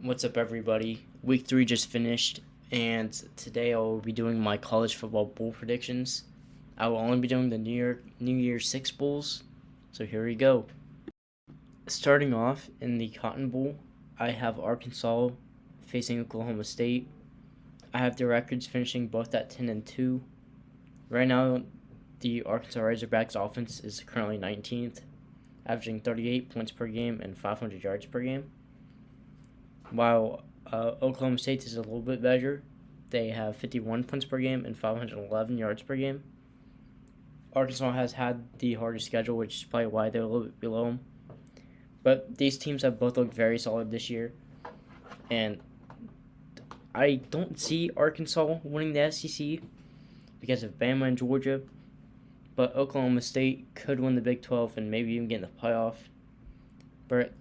What's up, everybody? Week 3 just finished, and today I will be doing my college football bowl predictions. I will only be doing the New Year 6 bowls, so here we go. Starting off in the Cotton Bowl, I have Arkansas facing Oklahoma State. I have the records finishing both at 10-2. Right now, the Arkansas Razorbacks offense is currently 19th, averaging 38 points per game and 500 yards per game. While Oklahoma State is a little bit better. They have 51 points per game and 511 yards per game. Arkansas has had the hardest schedule, which is probably why they're a little bit below them. But these teams have both looked very solid this year. And I don't see Arkansas winning the SEC because of Bama and Georgia. But Oklahoma State could win the Big 12 and maybe even get in the playoff. But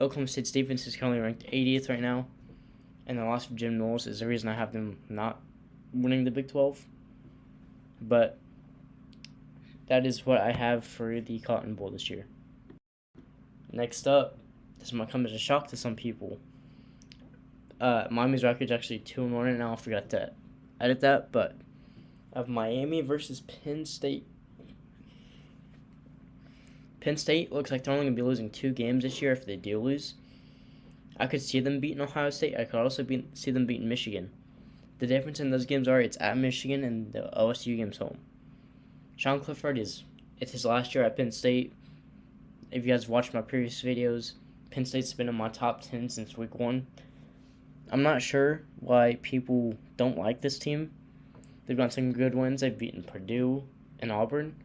Oklahoma State's defense is currently ranked 80th right now, and the loss of Jim Knowles is the reason I have them not winning the Big 12. But that is what I have for the Cotton Bowl this year. Next up, this might come as a shock to some people. Miami's record is actually 2-1 right now. I forgot to edit that, but I have Miami versus Penn State. Penn State looks like they're only going to be losing 2 games this year if they do lose. I could see them beating Ohio State. I could also see them beating Michigan. The difference in those games are it's at Michigan and the OSU game's home. Sean Clifford it's his last year at Penn State. If you guys watched my previous videos, Penn State's been in my top 10 since week 1. I'm not sure why people don't like this team. They've got some good wins. They've beaten Purdue and Auburn.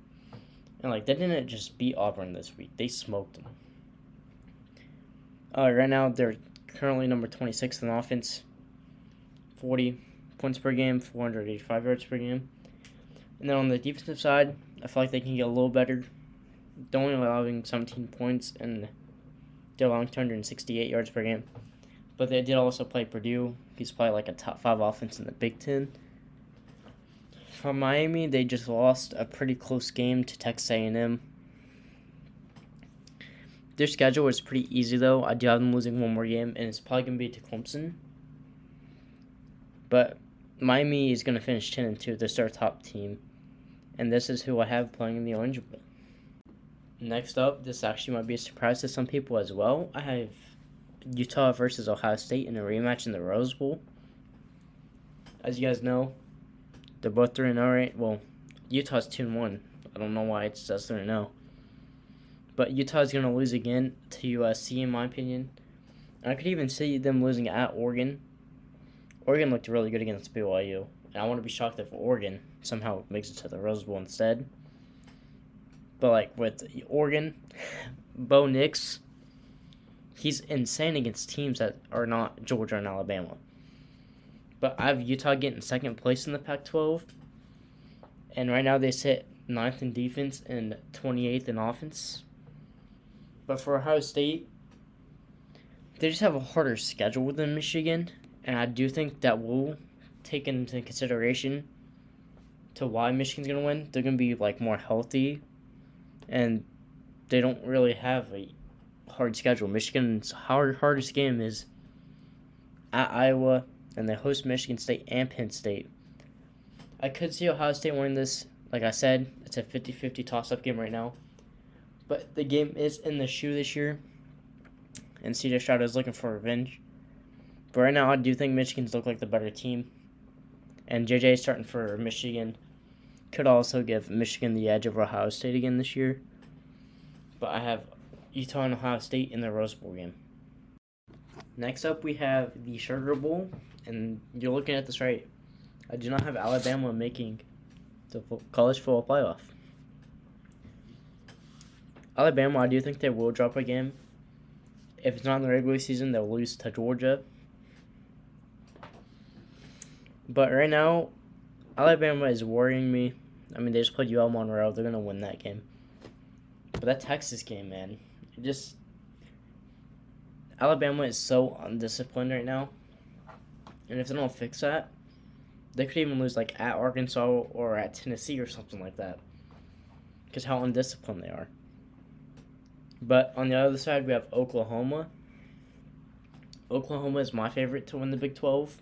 And they didn't just beat Auburn this week. They smoked them. Right now, they're currently number 26 in offense. 40 points per game, 485 yards per game. And then on the defensive side, I feel like they can get a little better. They're only allowing 17 points, and they're allowing 268 yards per game. But they did also play Purdue. He's probably like a top 5 offense in the Big Ten. For Miami, they just lost a pretty close game to Texas A&M. Their schedule is pretty easy, though. I do have them losing one more game, and it's probably going to be to Clemson. But Miami is going to finish 10-2. They're their top team. And this is who I have playing in the Orange Bowl. Next up, this actually might be a surprise to some people as well. I have Utah versus Ohio State in a rematch in the Rose Bowl. As you guys know, they're both 3-0, right? Well, Utah's 2-1. I don't know why it says 3-0. But Utah's going to lose again to USC, in my opinion. And I could even see them losing at Oregon. Oregon looked really good against BYU. And I want to be shocked if Oregon somehow makes it to the Rose Bowl instead. But, with Oregon, Bo Nix, he's insane against teams that are not Georgia and Alabama. But I have Utah getting second place in the Pac-12. And right now they sit 9th in defense and 28th in offense. But for Ohio State, they just have a harder schedule than Michigan. And I do think that will take into consideration to why Michigan's going to win. They're going to be more healthy. And they don't really have a hard schedule. Michigan's hardest game is at Iowa, and they host Michigan State and Penn State. I could see Ohio State winning this. Like I said, it's a 50-50 toss-up game right now. But the game is in the shoe this year, and C.J. Stroud is looking for revenge. But right now, I do think Michigan's look like the better team. And J.J. starting for Michigan could also give Michigan the edge over Ohio State again this year. But I have Utah and Ohio State in the Rose Bowl game. Next up, we have the Sugar Bowl, and you're looking at this right. I do not have Alabama making the college football playoff. Alabama, I do think they will drop a game. If it's not in the regular season, they'll lose to Georgia. But right now, Alabama is worrying me. I mean, they just played UL Monroe. They're going to win that game. But that Texas game, man, Alabama is so undisciplined right now. And if they don't fix that, they could even lose at Arkansas or at Tennessee or something like that. Because how undisciplined they are. But on the other side, we have Oklahoma. Oklahoma is my favorite to win the Big 12.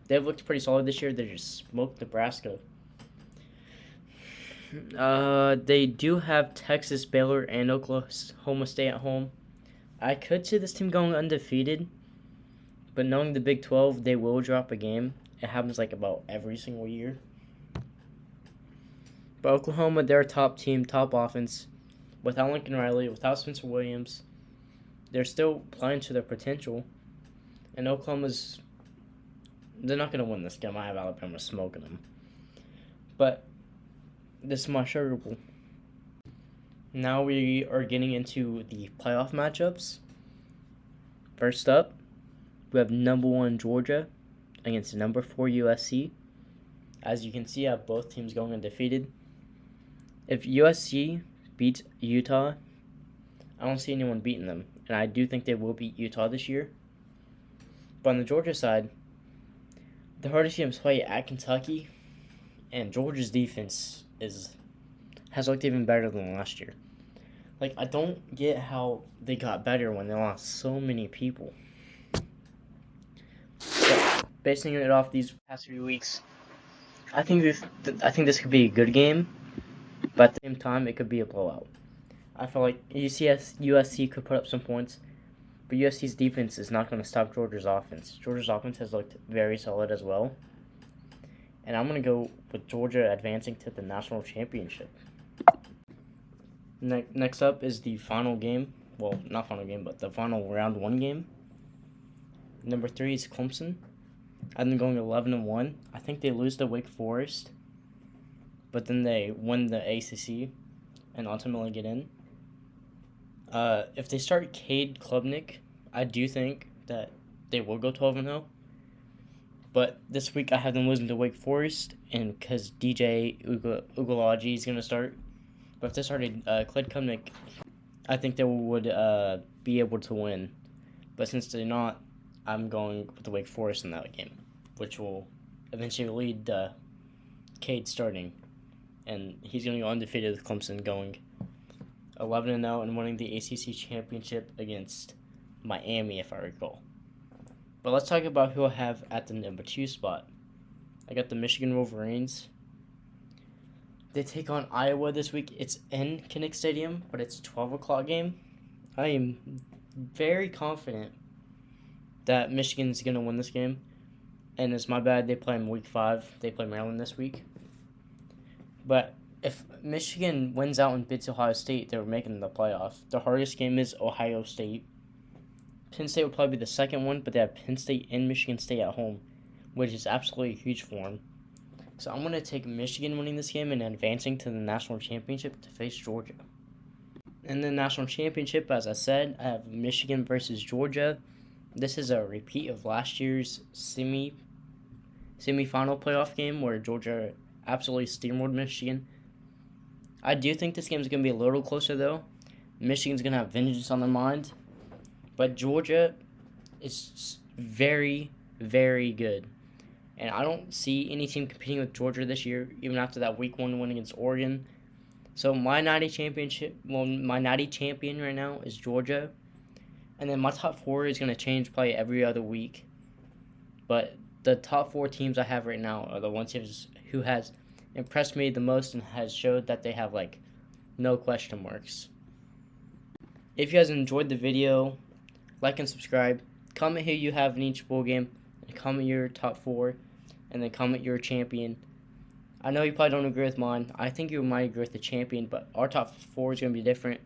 They've looked pretty solid this year. They just smoked Nebraska. They do have Texas, Baylor, and Oklahoma State at home. I could see this team going undefeated, but knowing the Big 12, they will drop a game. It happens like about every single year. But Oklahoma, they're a top team, top offense. Without Lincoln Riley, without Spencer Williams, they're still playing to their potential. And Oklahoma's, they're not going to win this game. I have Alabama smoking them. But this is my Sugar Bowl. Now we are getting into the playoff matchups. First up, we have number 1 Georgia against number 4 USC. As you can see, I have both teams going undefeated. If USC beats Utah, I don't see anyone beating them. And I do think they will beat Utah this year. But on the Georgia side, the hardest teams play at Kentucky. And Georgia's defense has looked even better than last year. Like, I don't get how they got better when they lost so many people. But basing it off these past few weeks, I think this could be a good game, but at the same time, it could be a blowout. I feel like USC could put up some points, but USC's defense is not going to stop Georgia's offense. Georgia's offense has looked very solid as well. And I'm going to go with Georgia advancing to the national championship. Next up is the final game. Well, not final game, but the final round 1 game. Number 3 is Clemson. I've been going 11-1. I think they lose to Wake Forest, but then they win the ACC and ultimately get in. If they start Cade Klubnik, I do think that they will go 12-0. But this week I have them losing to Wake Forest, and because DJ Ugology is going to start. But if they started Cade Klubnik, I think they would be able to win. But since they're not, I'm going with the Wake Forest in that game, which will eventually lead to Cade starting. And he's going to go undefeated with Clemson, going 11-0 and winning the ACC championship against Miami, if I recall. But let's talk about who I have at the number 2 spot. I got the Michigan Wolverines. They take on Iowa this week. It's in Kinnick Stadium, but it's a 12 o'clock game. I am very confident that Michigan's going to win this game. And it's my bad they play in week 5. They play Maryland this week. But if Michigan wins out and beats Ohio State, they're making the playoff. The hardest game is Ohio State. Penn State will probably be the second one, but they have Penn State and Michigan State at home, which is absolutely huge for them. So I'm going to take Michigan winning this game and advancing to the national championship to face Georgia. In the national championship, as I said, I have Michigan versus Georgia. This is a repeat of last year's semifinal playoff game where Georgia absolutely steamrolled Michigan. I do think this game is going to be a little closer, though. Michigan's going to have vengeance on their mind. But Georgia is very, very good. And I don't see any team competing with Georgia this year, even after that week 1 win against Oregon. So my natty champion right now is Georgia. And then my top 4 is going to change probably every other week. But the top 4 teams I have right now are the ones who has impressed me the most and has showed that they have, like, no question marks. If you guys enjoyed the video, like and subscribe. Comment who you have in each bowl game. And comment your top 4. And then comment your champion. I know you probably don't agree with mine. I think you might agree with the champion, but our top 4 is going to be different.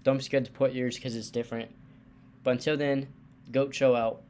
Don't be scared to put yours because it's different. But until then, GOAT show out.